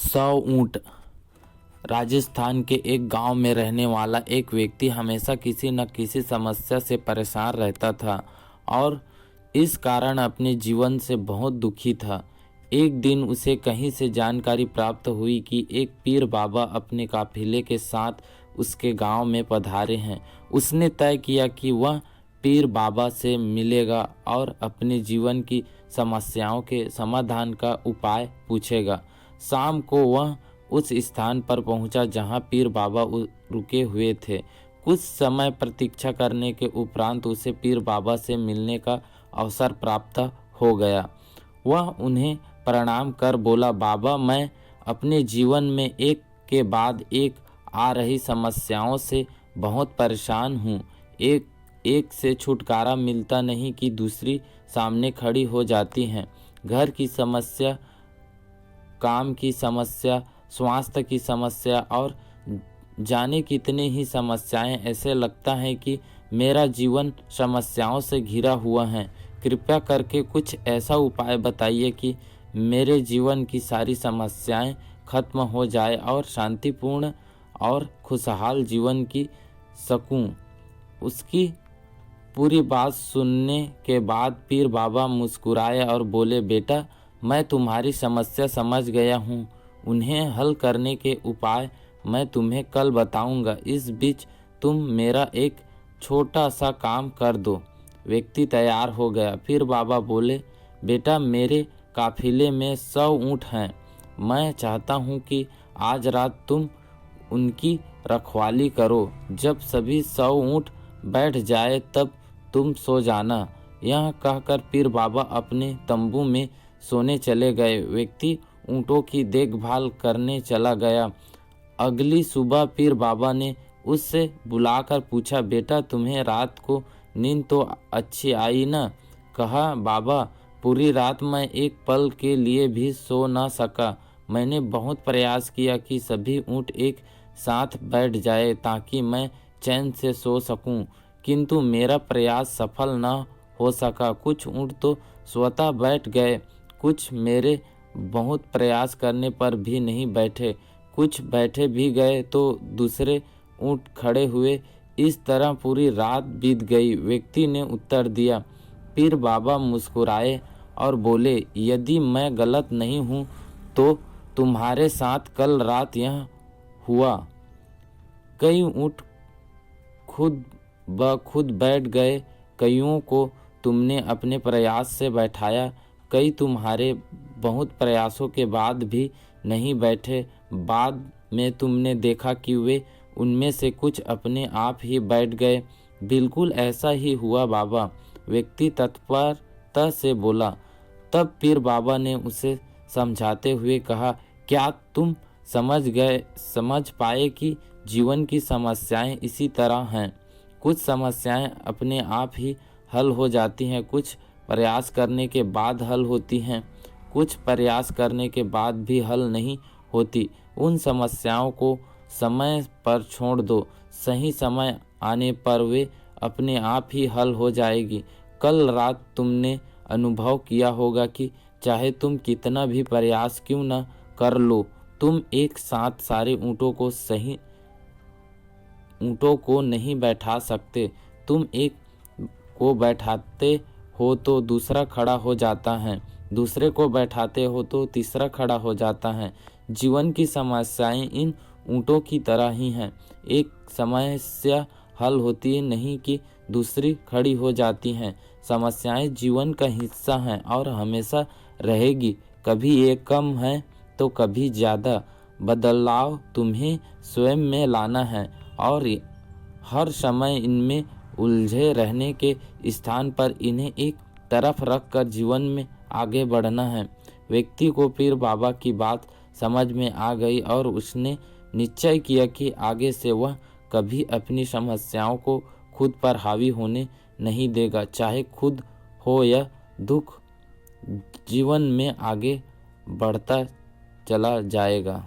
100 ऊँट। राजस्थान के एक गांव में रहने वाला एक व्यक्ति हमेशा किसी न किसी समस्या से परेशान रहता था और इस कारण अपने जीवन से बहुत दुखी था। एक दिन उसे कहीं से जानकारी प्राप्त हुई कि एक पीर बाबा अपने काफिले के साथ उसके गांव में पधारे हैं। उसने तय किया कि वह पीर बाबा से मिलेगा और अपने जीवन की समस्याओं के समाधान का उपाय पूछेगा। शाम को वह उस स्थान पर पहुंचा जहां पीर बाबा रुके हुए थे। कुछ समय प्रतीक्षा करने के उपरांत उसे पीर बाबा से मिलने का अवसर प्राप्त हो गया। वह उन्हें प्रणाम कर बोला, बाबा, मैं अपने जीवन में एक के बाद एक आ रही समस्याओं से बहुत परेशान हूँ। एक से छुटकारा मिलता नहीं कि दूसरी सामने खड़ी हो जाती हैं। घर की समस्या, काम की समस्या, स्वास्थ्य की समस्या और जाने कितने ही समस्याएं। ऐसे लगता है कि मेरा जीवन समस्याओं से घिरा हुआ है। कृपया करके कुछ ऐसा उपाय बताइए कि मेरे जीवन की सारी समस्याएं खत्म हो जाए और शांतिपूर्ण और खुशहाल जीवन की सकूं। उसकी पूरी बात सुनने के बाद पीर बाबा मुस्कुराए और बोले, बेटा, मैं तुम्हारी समस्या समझ गया हूँ। उन्हें हल करने के उपाय मैं तुम्हें कल बताऊंगा। इस बीच तुम मेरा एक छोटा सा काम कर दो। व्यक्ति तैयार हो गया। फिर बाबा बोले, बेटा, मेरे काफिले में 100 ऊँट हैं। मैं चाहता हूँ कि आज रात तुम उनकी रखवाली करो। जब सभी 100 ऊँट बैठ जाए तब तुम सो जाना। यह कहकर पीर बाबा अपने तंबू में सोने चले गए। व्यक्ति ऊँटों की देखभाल करने चला गया। अगली सुबह पीर बाबा ने उससे बुलाकर पूछा, बेटा, तुम्हें रात को नींद तो अच्छी आई ना? कहा, बाबा, पूरी रात मैं एक पल के लिए भी सो न सका। मैंने बहुत प्रयास किया कि सभी ऊँट एक साथ बैठ जाए ताकि मैं चैन से सो सकूं, किंतु मेरा प्रयास सफल न हो सका। कुछ ऊँट तो स्वतः बैठ गए, कुछ मेरे बहुत प्रयास करने पर भी नहीं बैठे, कुछ बैठे भी गए तो दूसरे ऊँट खड़े हुए। इस तरह पूरी रात बीत गई। व्यक्ति ने उत्तर दिया। पीर बाबा मुस्कुराए और बोले, यदि मैं गलत नहीं हूँ तो तुम्हारे साथ कल रात यह हुआ। कई ऊँट खुद ब खुद बैठ गए, कईयों को तुमने अपने प्रयास से बैठाया, कई तुम्हारे बहुत प्रयासों के बाद भी नहीं बैठे। बाद में तुमने देखा कि वे उनमें से कुछ अपने आप ही बैठ गए। बिल्कुल ऐसा ही हुआ बाबा, व्यक्ति तत्परता से बोला। तब पीर बाबा ने उसे समझाते हुए कहा, क्या तुम समझ पाए कि जीवन की समस्याएं इसी तरह हैं। कुछ समस्याएं अपने आप ही हल हो जाती हैं, कुछ प्रयास करने के बाद हल होती हैं, कुछ प्रयास करने के बाद भी हल नहीं होती। उन समस्याओं को समय पर छोड़ दो, सही समय आने पर वे अपने आप ही हल हो जाएगी। कल रात तुमने अनुभव किया होगा कि चाहे तुम कितना भी प्रयास क्यों न कर लो, तुम एक साथ सारे ऊँटों को नहीं बैठा सकते। तुम एक को बैठाते हो तो दूसरा खड़ा हो जाता है, दूसरे को बैठाते हो तो तीसरा खड़ा हो जाता है। जीवन की समस्याएं इन ऊँटों की तरह ही हैं। एक समस्या हल होती नहीं कि दूसरी खड़ी हो जाती हैं। समस्याएं जीवन का हिस्सा हैं और हमेशा रहेगी। कभी ये कम है तो कभी ज़्यादा। बदलाव तुम्हें स्वयं में लाना है और हर समय इनमें उलझे रहने के स्थान पर इन्हें एक तरफ रखकर जीवन में आगे बढ़ना है। व्यक्ति को पीर बाबा की बात समझ में आ गई और उसने निश्चय किया कि आगे से वह कभी अपनी समस्याओं को खुद पर हावी होने नहीं देगा। चाहे खुद हो या दुख, जीवन में आगे बढ़ता चला जाएगा।